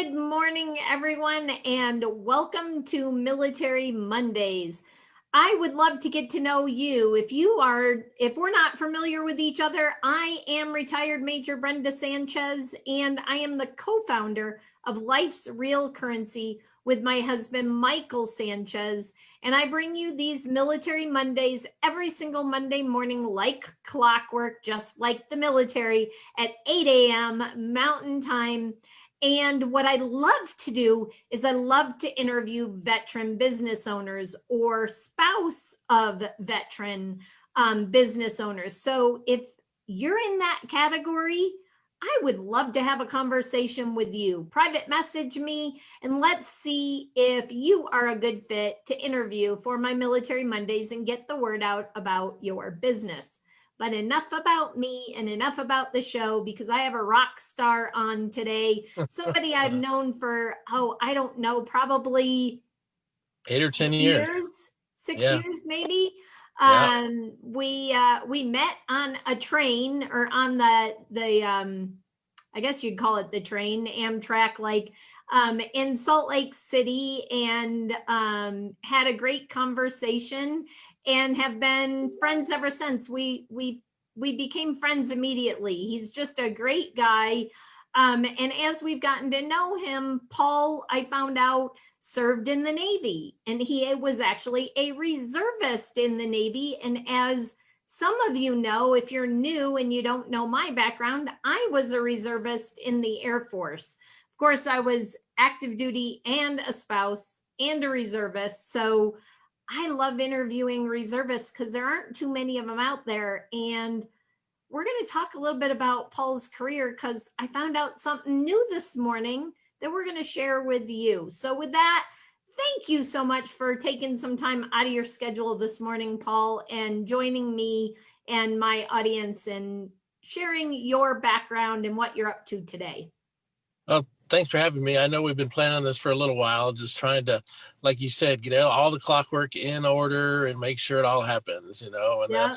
Good morning, everyone, and welcome to Military Mondays. I would love to get to know you. If we're not familiar with each other, I am retired Major Brenda Sanchez, and I am the co-founder of Life's Real Currency with my husband, Michael Sanchez. And I bring you these Military Mondays every single Monday morning, like clockwork, just like the military, at 8 a.m. Mountain Time. And what I love to do is I love to interview veteran business owners or spouse of veteran business owners. So if you're in that category, I would love to have a conversation with you. Private message me and let's see if you are a good fit to interview for my Military Mondays and get the word out about your business. But enough about me and enough about the show, because I have a rock star on today. Somebody I've known for, I don't know, probably 8 or 10 years. 6 years maybe. Yeah. We met on a train, or on the I guess you'd call it the train, Amtrak, like in Salt Lake City, and had a great conversation and have been friends ever since. We became friends immediately. He's just a great guy. And as we've gotten to know him, Paul, I found out, served in the Navy, and he was actually a reservist in the Navy. And as some of you know, if you're new and you don't know my background, I was a reservist in the Air Force. Of course, I was active duty and a spouse and a reservist. So I love interviewing reservists because there aren't too many of them out there. And we're going to talk a little bit about Paul's career, because I found out something new this morning that we're going to share with you. So with that, thank you so much for taking some time out of your schedule this morning, Paul, and joining me and my audience and sharing your background and what you're up to today. Well, thanks for having me. I know we've been planning this for a little while, just trying to, like you said, get all the clockwork in order and make sure it all happens, and Yep.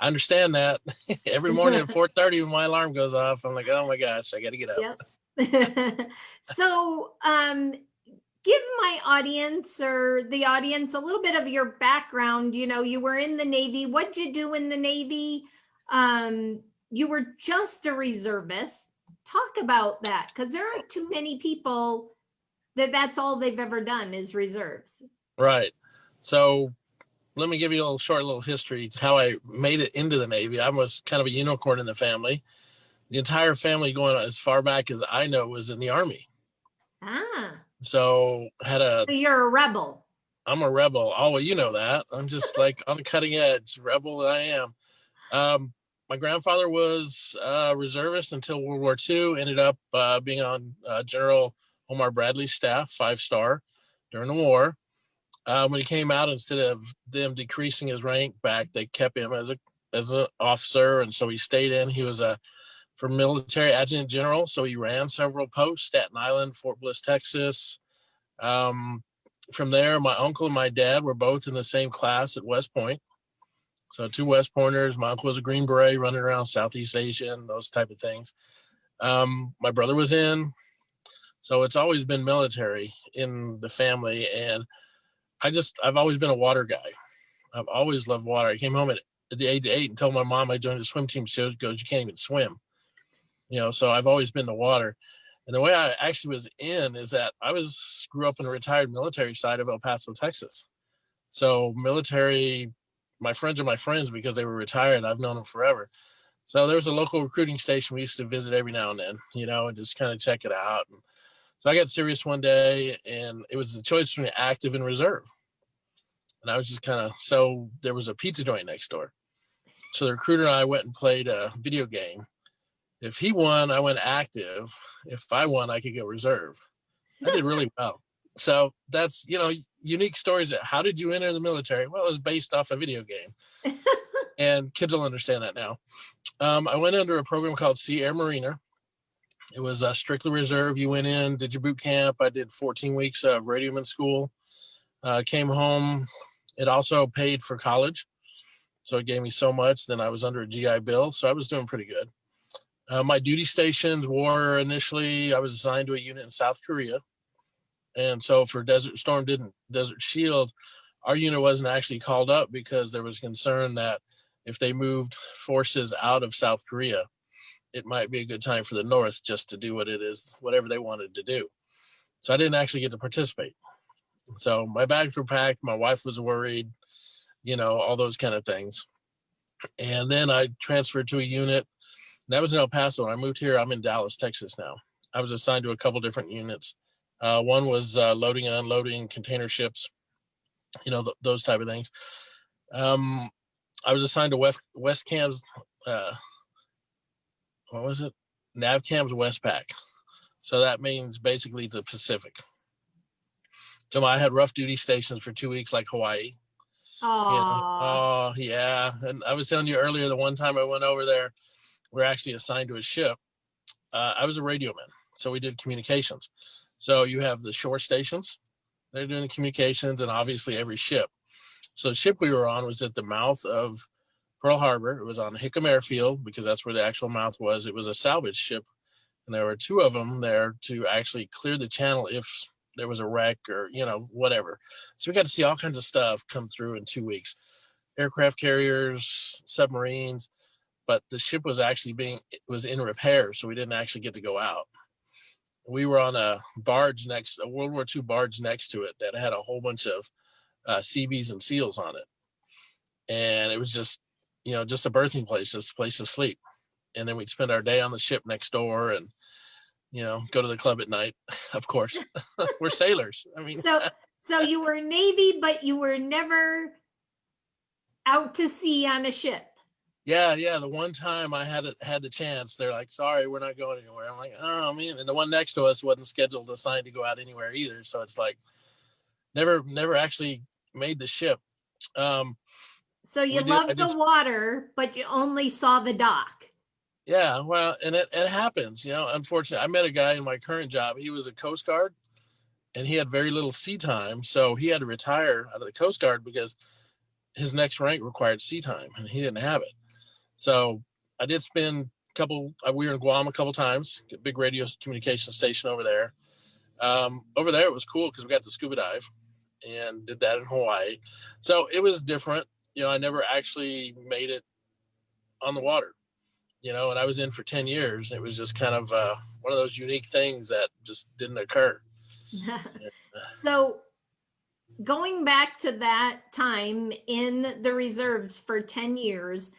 I understand that. Every morning at 4:30 when my alarm goes off, I'm like, oh my gosh, I got to get up. Yep. So, give my audience, or the audience, a little bit of your background. You were in the Navy. What'd you do in the Navy? You were just a reservist. Talk about that, because there aren't too many people that's all they've ever done is reserves. Right. So let me give you a short little history how I made it into the Navy. I was kind of a unicorn in the family. The entire family, going as far back as I know, was in the Army. So So you're a rebel. I'm a rebel. Oh, well, you know that. I'm just like on the cutting edge rebel that I am. My grandfather was a reservist until World War II, ended up being on General Omar Bradley's staff, 5-star, during the war. When he came out, instead of them decreasing his rank back, they kept him as an officer, and so he stayed in. He was for military adjutant general, so he ran several posts: Staten Island, Fort Bliss, Texas. From there, my uncle and my dad were both in the same class at West Point. So 2 West Pointers. My uncle was a Green Beret running around Southeast Asia and those type of things. My brother was in. So it's always been military in the family. And I've always been a water guy. I've always loved water. I came home at the age of 8 and told my mom I joined the swim team. She goes, you can't even swim. So I've always been the water. And the way I actually was in is that grew up in a retired military side of El Paso, Texas. So military, my friends are my friends because they were retired. I've known them forever. So there was a local recruiting station we used to visit every now and then, and just kind of check it out. And so I got serious one day, and it was the choice between active and reserve. And I was just so there was a pizza joint next door. So the recruiter and I went and played a video game. If he won, I went active. If I won, I could go reserve. I did really well. So that's, unique stories. How did you enter the military? Well, it was based off a video game. And kids will understand that now. I went under a program called Sea Air Mariner. It was a strictly reserve. You went in, did your boot camp. I did 14 weeks of radioman school. Came home. It also paid for college. So it gave me so much. Then I was under a GI Bill. So I was doing pretty good. My duty stations were initially, I was assigned to a unit in South Korea. And so for Desert Storm, Desert Shield, our unit wasn't actually called up because there was concern that if they moved forces out of South Korea, it might be a good time for the North just to do what it is, whatever they wanted to do. So I didn't actually get to participate. So my bags were packed. My wife was worried, all those kind of things. And then I transferred to a unit that was in El Paso. When I moved here, I'm in Dallas, Texas now. I was assigned to a couple different units. One was loading and unloading container ships, those type of things. I was assigned to West Cam's, what was it? NavCam's Westpac. So that means basically the Pacific. So I had rough duty stations for 2 weeks, like Hawaii. Oh, yeah. And I was telling you earlier, the one time I went over there, we're actually assigned to a ship. I was a radio man, so we did communications. So you have the shore stations, they're doing the communications, and obviously every ship. So the ship we were on was at the mouth of Pearl Harbor. It was on Hickam Airfield because that's where the actual mouth was. It was a salvage ship, and there were two of them there to actually clear the channel if there was a wreck or, whatever. So we got to see all kinds of stuff come through in 2 weeks. Aircraft carriers, submarines, but the ship was actually was in repair, so we didn't actually get to go out. We were on a World War II barge next to it that had a whole bunch of CBs and SEALs on it. And it was just a birthing place, just a place to sleep. And then we'd spend our day on the ship next door and, go to the club at night, of course. We're sailors. I mean, so you were Navy, but you were never out to sea on a ship. Yeah. The one time I had the chance, they're like, sorry, we're not going anywhere. I'm like, oh man. And the one next to us wasn't scheduled, assigned to go out anywhere either. So it's like, never actually made the ship. So you loved the water, but you only saw the dock. Yeah, well, and it happens, unfortunately. I met a guy in my current job. He was a Coast Guard and he had very little sea time. So he had to retire out of the Coast Guard because his next rank required sea time and he didn't have it. So I did spend we were in Guam a couple times, a big radio communication station over there. Over there, it was cool because we got to scuba dive and did that in Hawaii. So it was different. I never actually made it on the water. And I was in for 10 years. It was just kind of one of those unique things that just didn't occur. So going back to that time in the reserves for 10 years,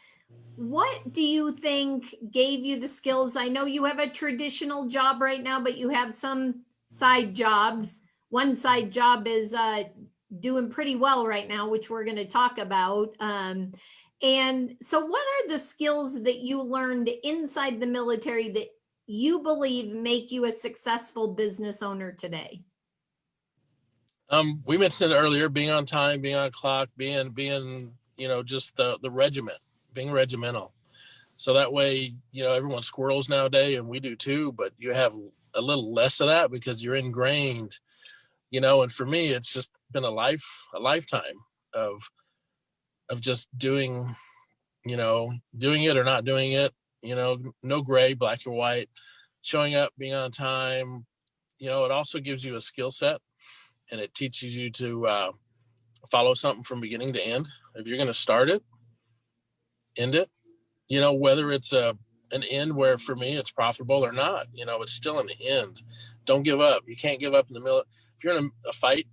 what do you think gave you the skills? I know you have a traditional job right now, but you have some side jobs. One side job is doing pretty well right now, which we're going to talk about. And so what are the skills that you learned inside the military that you believe make you a successful business owner today? We mentioned earlier, being on time, being on clock, being just the regiment, being regimental. So that way, everyone squirrels nowadays, and we do too, but you have a little less of that because you're ingrained, and for me, it's just been a lifetime of just doing it or not doing it, no gray, black or white, showing up, being on time. It also gives you a skill set and it teaches you to follow something from beginning to end. If you're going to start it, end it, whether it's an end where for me it's profitable or not, it's still an end. Don't give up. You can't give up in the middle. If you're in a fight,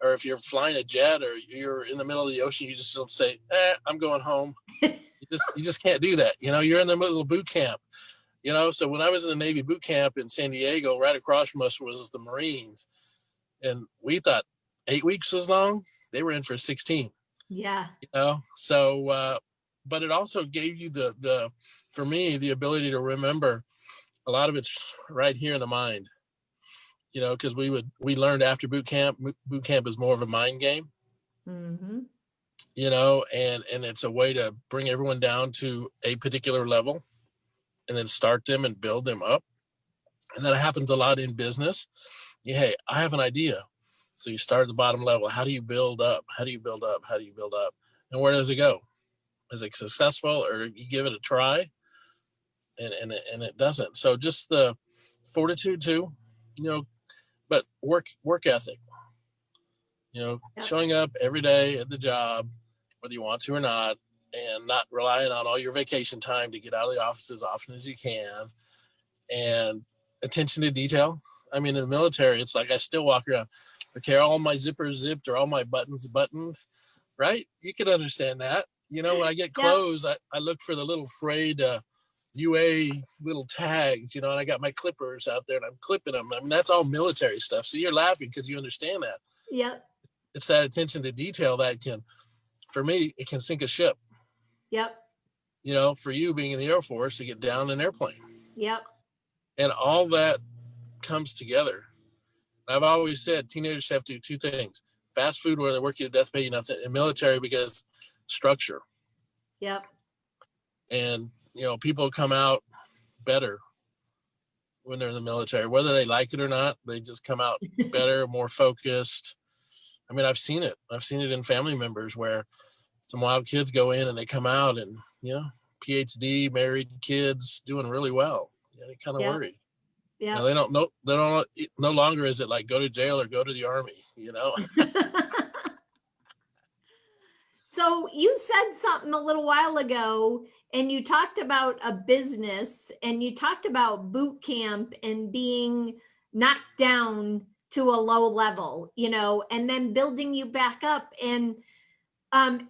or if you're flying a jet or you're in the middle of the ocean, you just don't say, I'm going home. You just can't do that. You're in the middle of boot camp, So when I was in the Navy boot camp in San Diego, right across from us was the Marines. And we thought 8 weeks was long. They were in for 16. Yeah. So, but it also gave you for me, the ability to remember a lot of it's right here in the mind. Because we learned after boot camp is more of a mind game, mm-hmm. And it's a way to bring everyone down to a particular level and then start them and build them up. And that happens a lot in business. Hey, I have an idea. So you start at the bottom level. How do you build up? How do you build up? How do you build up? And where does it go? Is it successful or you give it a try and it doesn't. So just the fortitude too, but work ethic, Yep. showing up every day at the job, whether you want to or not, and not relying on all your vacation time to get out of the office as often as you can, and attention to detail. I mean, in the military, it's like I still walk around, okay, all my zippers zipped or all my buttons buttoned, right? You can understand that. When I get clothes, I look for the little frayed UA little tags, and I got my clippers out there and I'm clipping them. I mean, that's all military stuff. So you're laughing because you understand that. Yep. It's that attention to detail that for me, it can sink a ship. Yep. For you being in the Air Force to get down an airplane. Yep. And all that comes together. I've always said teenagers have to do two things: fast food where they work you to death, pay you nothing, and military because structure. Yep. And people come out better when they're in the military, whether they like it or not. They just come out better, more focused. I mean, I've seen it in family members where some wild kids go in and they come out and PhD, married, kids, doing really well. They kind of worried. Yeah. They don't know. They don't. No longer is it like go to jail or go to the Army. So you said something a little while ago, and you talked about a business, and you talked about boot camp and being knocked down to a low level, and then building you back up. And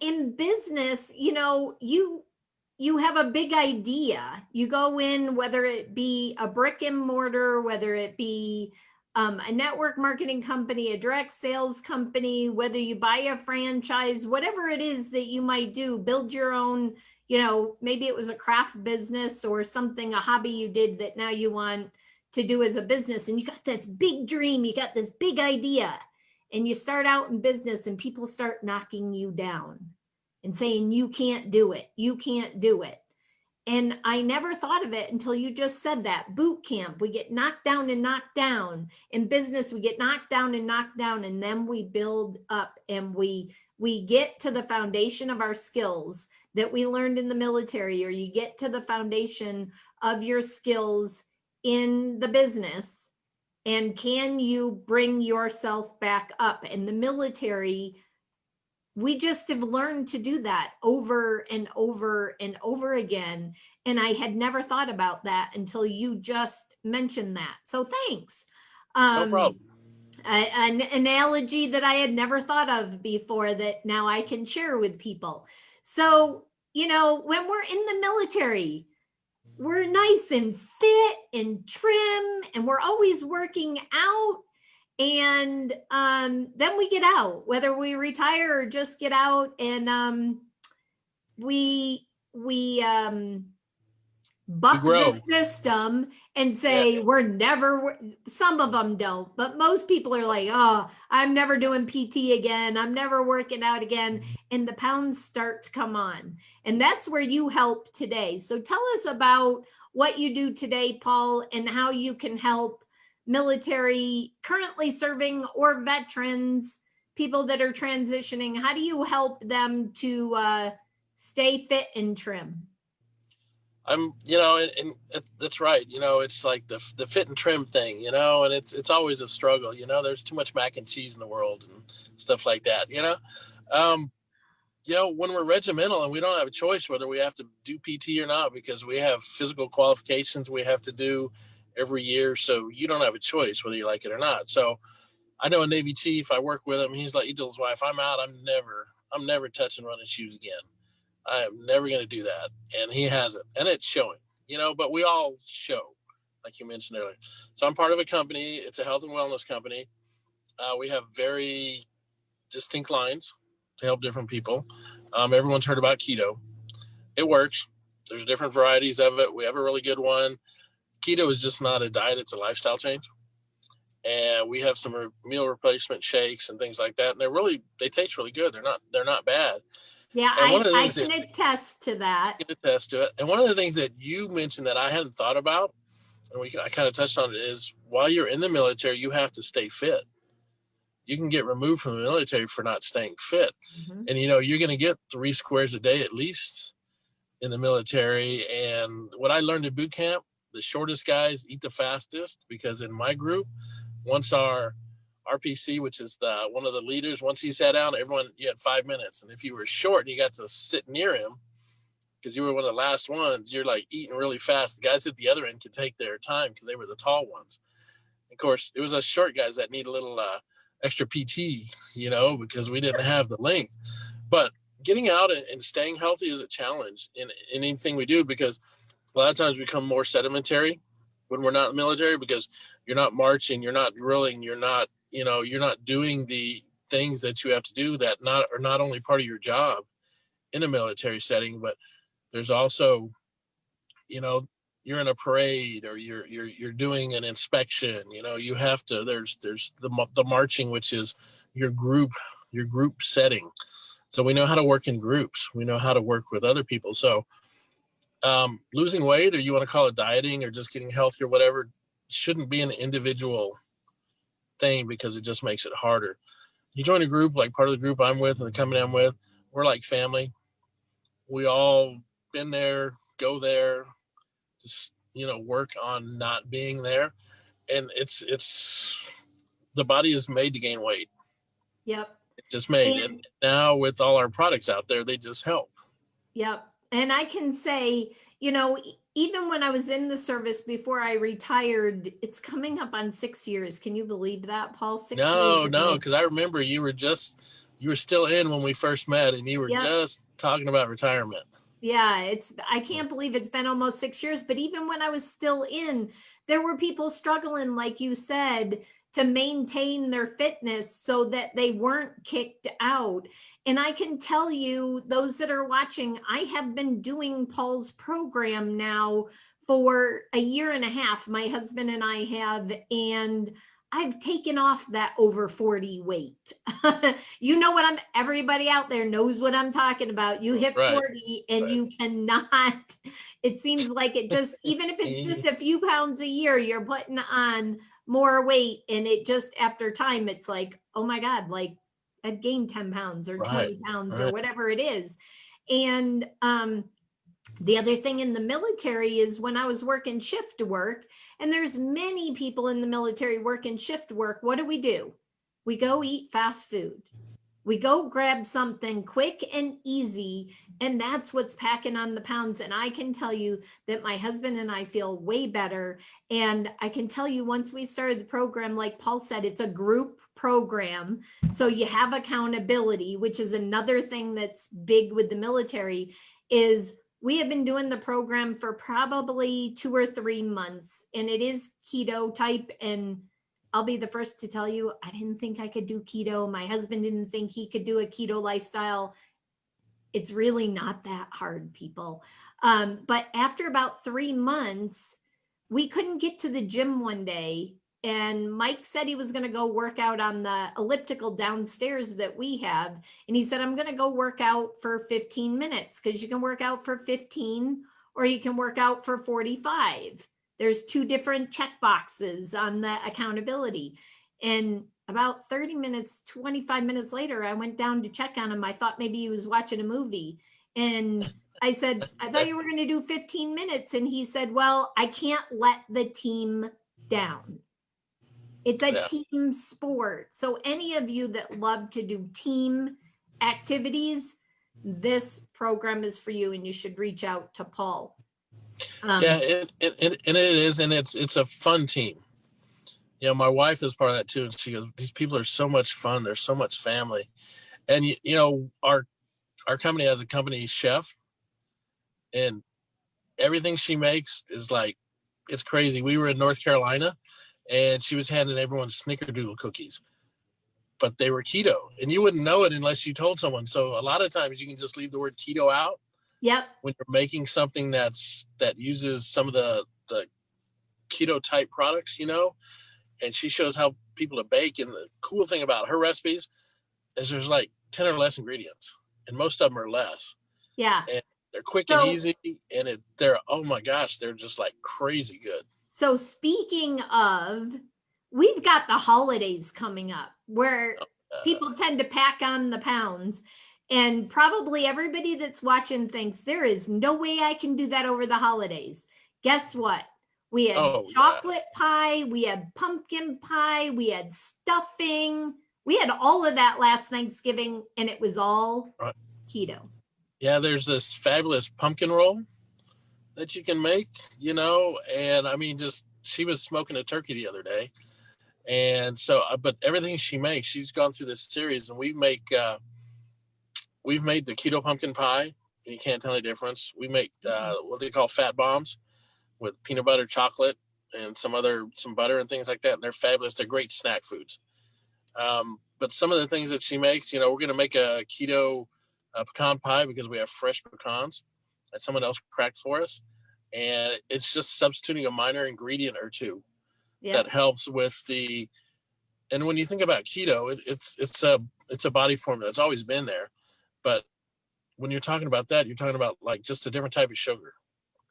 in business, you have a big idea. You go in, whether it be a brick and mortar, whether it be a network marketing company, a direct sales company, whether you buy a franchise, whatever it is that you might do, build your own, maybe it was a craft business or something, a hobby you did that now you want to do as a business. And you got this big dream, you got this big idea, and you start out in business and people start knocking you down and saying, you can't do it. You can't do it. And I never thought of it until you just said that. Boot camp, we get knocked down and knocked down. In business, we get knocked down and knocked down, and then we build up and we get to the foundation of our skills that we learned in the military, or you get to the foundation of your skills in the business. And can you bring yourself back up? In the military, we just have learned to do that over and over and over again. And I had never thought about that until you just mentioned that. So thanks. No problem. An analogy that I had never thought of before that now I can share with people. So, when we're in the military, we're nice and fit and trim, and we're always working out. And then we get out, whether we retire or just get out, and we buck the system and say we're never, some of them don't, but most people are like, oh, I'm never doing PT again, I'm never working out again, and the pounds start to come on. And that's where you help today. So tell us about what you do today, Paul, and how you can help military currently serving or veterans, people that are transitioning. How do you help them to stay fit and trim? And that's right. It's like the fit and trim thing, and it's always a struggle. There's too much mac and cheese in the world and stuff like that. When we're regimental and we don't have a choice whether we have to do PT or not, because we have physical qualifications we have to do every year. So you don't have a choice whether you like it or not. So I know a Navy chief, I work with him. He's like, he told his wife, I'm out. I'm never touching running shoes again. I am never going to do that. And he hasn't. And it's showing, but we all show, like you mentioned earlier. So I'm part of a company. It's a health and wellness company. We have very distinct lines to help different people. Everyone's heard about keto. It works. There's different varieties of it. We have a really good one. Keto is just not a diet. It's a lifestyle change. And we have some meal replacement shakes and things like that. And they taste really good. They're not bad. Yeah, I can attest to that. I can attest to it. And one of the things that you mentioned that I hadn't thought about, and I kind of touched on it, is while you're in the military, you have to stay fit. You can get removed from the military for not staying fit. Mm-hmm. And, you're going to get 3 squares a day at least. in the military. And what I learned in boot camp, the shortest guys eat the fastest, because in my group, once our RPC, which is the one of the leaders, once he sat down, everyone, you had 5 minutes. And if you were short and you got to sit near him, because you were one of the last ones, you're like eating really fast. The guys at the other end could take their time because they were the tall ones. Of course, it was us short guys that need a little extra PT, because we didn't have the length. But getting out and staying healthy is a challenge in anything we do, because a lot of times we become more sedentary when we're not in the military, because you're not marching, you're not drilling, you're not doing the things that you have to do that are not only part of your job in a military setting, but there's also, you're in a parade, or you're doing an inspection. You have to. There's the marching, which is your group setting. So we know how to work in groups. We know how to work with other people. So losing weight, or you want to call it dieting, or just getting healthy or whatever, shouldn't be an individual thing, because it just makes it harder. You join a group, like part of the group I'm with and the company I'm with, we're like family. We all been there, go there, just work on not being there. And it's the body is made to gain weight. Yep. It's just made. And And now with all our products out there, they just help. yep. And I can say, even when I was in the service before I retired, it's coming up on 6 years. Can you believe that, Paul? 6 years No, ago. because I remember you were still in when we first met, and you were Yep. just talking about retirement. Yeah, I can't believe it's been almost 6 years, but even when I was still in, there were people struggling, like you said, to maintain their fitness so that they weren't kicked out. And I can tell you, those that are watching, I have been doing Paul's program now for a year and a half. My husband and I have, and I've taken off that over 40 weight. Everybody out there knows what I'm talking about. You hit Right. 40 and Right. you cannot, it seems like it just, even if it's just a few pounds a year, you're putting on more weight. And it just, after time, it's like, oh my God, like I've gained 10 pounds or 20 pounds or whatever it is. And the other thing in the military is when I was working shift work, and there's many people in the military working shift work, what do? We go eat fast food. We go grab something quick and easy, and that's what's packing on the pounds. And I can tell you that my husband and I feel way better. And I can tell you, once we started the program, like Paul said, it's a group program. So you have accountability, which is another thing that's big with the military, is we have been doing the program for probably 2 or 3 months, and it is keto type. And I'll be the first to tell you, I didn't think I could do keto. My husband didn't think he could do a keto lifestyle. It's really not that hard, people. But after about 3 months, we couldn't get to the gym one day. And Mike said he was going to go work out on the elliptical downstairs that we have. And he said, I'm going to go work out for 15 minutes, because you can work out for 15 or you can work out for 45. There's 2 different check boxes on the accountability. And about 30 minutes, 25 minutes later, I went down to check on him. I thought maybe he was watching a movie. And I said, I thought you were going to do 15 minutes. And he said, well, I can't let the team down. It's a team sport. So any of you that love to do team activities, this program is for you, and you should reach out to Paul. It is, and it's a fun team. My wife is part of that too. And she goes, these people are so much fun. They're so much family. And our company has a company chef, and everything she makes is like, it's crazy. We were in North Carolina, and she was handing everyone snickerdoodle cookies, but they were keto, and you wouldn't know it unless you told someone. So a lot of times you can just leave the word keto out. Yep. When you're making something that uses some of the keto type products, and she shows how people to bake. And the cool thing about her recipes is there's like 10 or less ingredients, and most of them are less. Yeah. And they're quick and easy, and they're, oh my gosh, they're just like crazy good. So speaking of, we've got the holidays coming up where people tend to pack on the pounds. And probably everybody that's watching thinks there is no way I can do that over the holidays. Guess what? We had Oh yeah. chocolate pie, we had pumpkin pie, we had stuffing. We had all of that last Thanksgiving, and it was all Right. keto. Yeah, there's this fabulous pumpkin roll that you can make, and I mean, just she was smoking a turkey the other day. And so, but everything she makes, she's gone through this series, and we've made the keto pumpkin pie, and you can't tell the difference. We make what they call fat bombs with peanut butter, chocolate, and some butter and things like that. And they're fabulous. They're great snack foods. But some of the things that she makes, we're going to make a keto pecan pie because we have fresh pecans that someone else cracked for us. And it's just substituting a minor ingredient or two that helps with and when you think about keto, it's a body formula. It's always been there. But when you're talking about that, you're talking about like just a different type of sugar.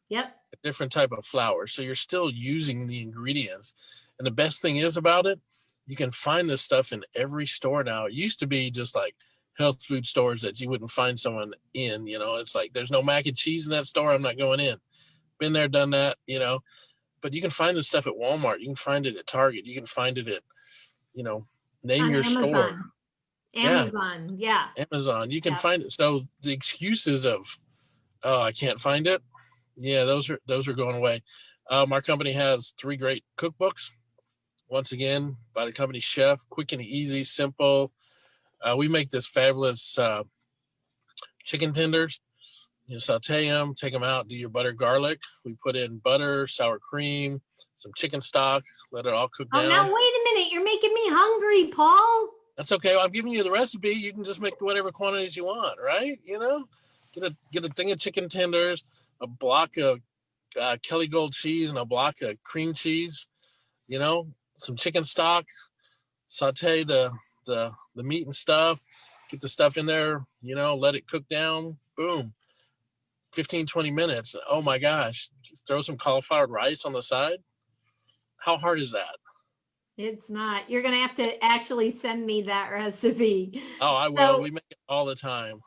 Yep. A different type of flour. So you're still using the ingredients. And the best thing is about it, you can find this stuff in every store now. It used to be just like health food stores that you wouldn't find someone in. It's like there's no mac and cheese in that store, I'm not going in. Been there, done that, but you can find this stuff at Walmart. You can find it at Target. You can find it at, name On your store. Amazon. Yeah. Amazon. You can find it. So the excuses of, oh, I can't find it. Yeah, those are going away. Our company has 3 great cookbooks. Once again, by the company chef, quick and easy, simple. We make this fabulous chicken tenders. You saute them, take them out, do your butter garlic. We put in butter, sour cream, some chicken stock, let it all cook down. Oh, now wait a minute. You're making me hungry, Paul. That's okay. I'm giving you the recipe. You can just make whatever quantities you want, right? Get a thing of chicken tenders, a block of Kelly Gold cheese, and a block of cream cheese. Some chicken stock. Saute the meat and stuff. Get the stuff in there. Let it cook down. Boom. 15, 20 minutes. Oh my gosh. Throw some cauliflower rice on the side. How hard is that? It's not. You're going to have to actually send me that recipe. Oh, I will. We make it all the time.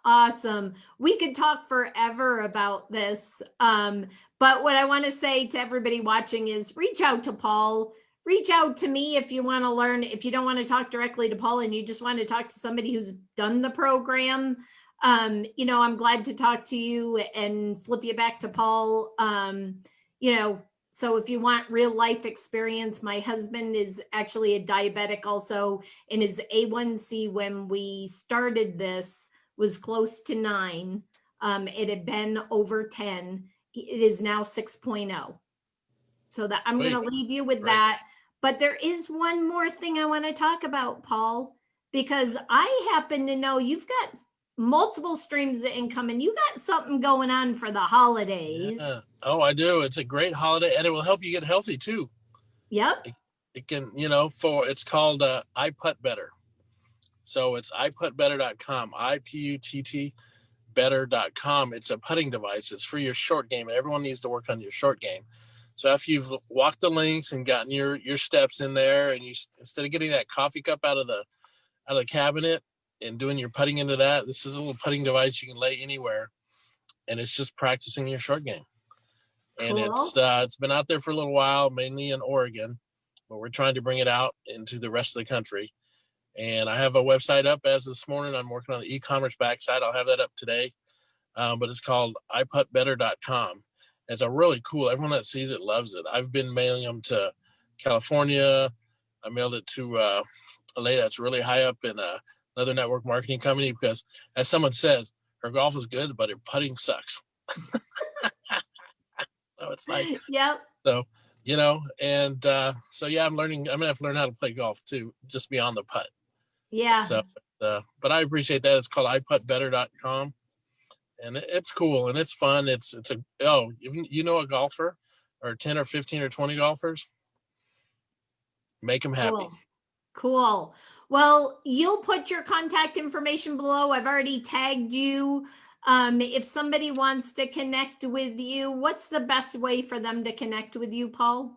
Awesome. We could talk forever about this. But what I want to say to everybody watching is reach out to Paul. Reach out to me if you want to learn. If you don't want to talk directly to Paul and you just want to talk to somebody who's done the program, I'm glad to talk to you and flip you back to Paul. So if you want real life experience, my husband is actually a diabetic also, and his A1C when we started this was close to 9. It had been over 10. It is now 6.0. So that I'm going to leave you with that. But there is one more thing I want to talk about, Paul, because I happen to know you've got multiple streams of income and you got something going on for the holidays. Yeah. Oh, I do. It's a great holiday and it will help you get healthy too. Yep. It can, it's called I Putt Better. So it's iputtbetter.com, IPUTT better.com. It's a putting device. It's for your short game and everyone needs to work on your short game. So after you've walked the links and gotten your steps in there, and you instead of getting that coffee cup out of the cabinet and doing your putting into that, this is a little putting device you can lay anywhere, and it's just practicing your short game. And cool. It's been out there for a little while, mainly in Oregon, but we're trying to bring it out into the rest of the country. And I have a website up as this morning. I'm working on the e-commerce backside. I'll have that up today, but it's called iputtbetter.com. It's a really cool. Everyone that sees it loves it. I've been mailing them to California. I mailed it to a lady that's really high up in another network marketing company because, as someone said, her golf is good, but her putting sucks. So it's like, yep. So, and so yeah, I'm gonna have to learn how to play golf too, just beyond the putt. Yeah. So, but I appreciate that. It's called iputtbetter.com. And it's cool and it's fun. A golfer or 10 or 15 or 20 golfers, make them happy. Cool. Well, you'll put your contact information below. I've already tagged you. If somebody wants to connect with you, what's the best way for them to connect with you, Paul?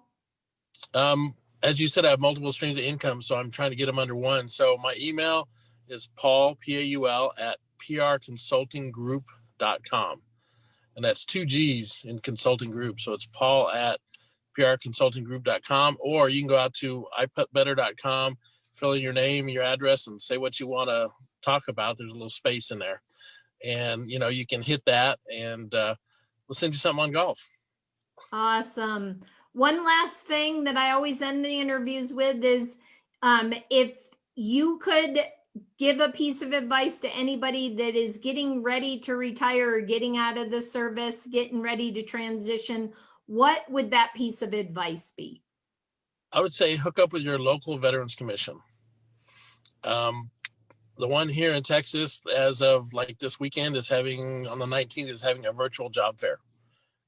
As you said, I have multiple streams of income, so I'm trying to get them under one. So my email is Paul, Paul, at prconsultinggroup.com. And that's 2 G's in consulting group. So it's Paul at prconsultinggroup.com, or you can go out to iputbetter.com, fill in your name, your address, and say what you want to talk about. There's a little space in there. And, you can hit that, and we'll send you something on golf. Awesome. One last thing that I always end the interviews with is if you could give a piece of advice to anybody that is getting ready to retire or getting out of the service, getting ready to transition, what would that piece of advice be? I would say hook up with your local Veterans Commission. The one here in Texas, as of like this weekend, is having on the 19th is having a virtual job fair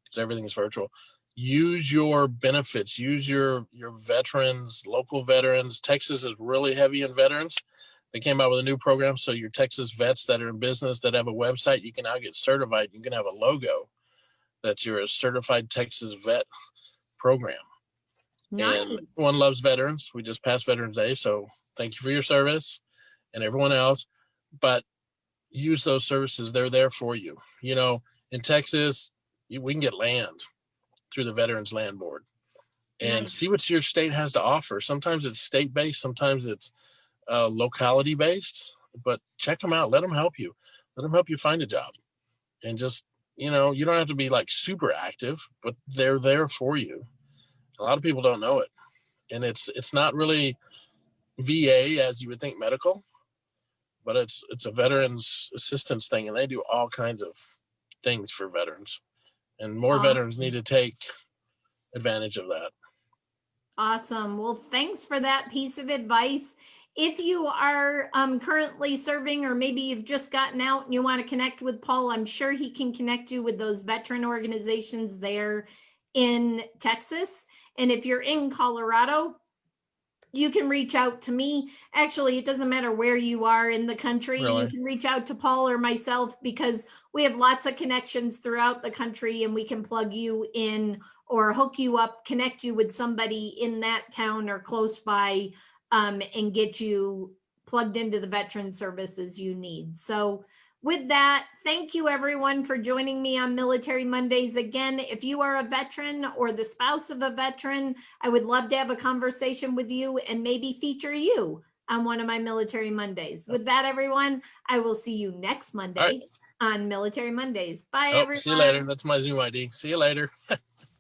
because everything is virtual. Use your benefits, use your veterans, local veterans. Texas is really heavy in veterans. They came out with a new program. So your Texas vets that are in business that have a website, you can now get certified. You can have a logo that you're a certified Texas vet program. Nice. And everyone loves veterans. We just passed Veterans Day. So thank you for your service and everyone else. But use those services. They're there for you. In Texas, we can get land through the Veterans Land Board and Nice. see what your state has to offer. Sometimes it's state-based, sometimes it's locality-based, but check them out. Let them help you. Let them help you find a job. And just, you don't have to be like super active, but they're there for you. A lot of people don't know it. And it's not really VA as you would think medical, but it's a veterans assistance thing, and they do all kinds of things for veterans. And more veterans need to take advantage of that. Awesome. Well, thanks for that piece of advice. If you are currently serving, or maybe you've just gotten out and you want to connect with Paul, I'm sure he can connect you with those veteran organizations there in Texas. And if you're in Colorado, you can reach out to me. Actually, it doesn't matter where you are in the country. Really? You can reach out to Paul or myself, because we have lots of connections throughout the country, and we can plug you in or hook you up, connect you with somebody in that town or close by, and get you plugged into the veteran services you need. So with that, thank you everyone for joining me on Military Mondays. Again, if you are a veteran or the spouse of a veteran, I would love to have a conversation with you and maybe feature you on one of my Military Mondays. With that, everyone, I will see you next Monday on Military Mondays. Bye, everyone. See you later. That's my Zoom ID. See you later.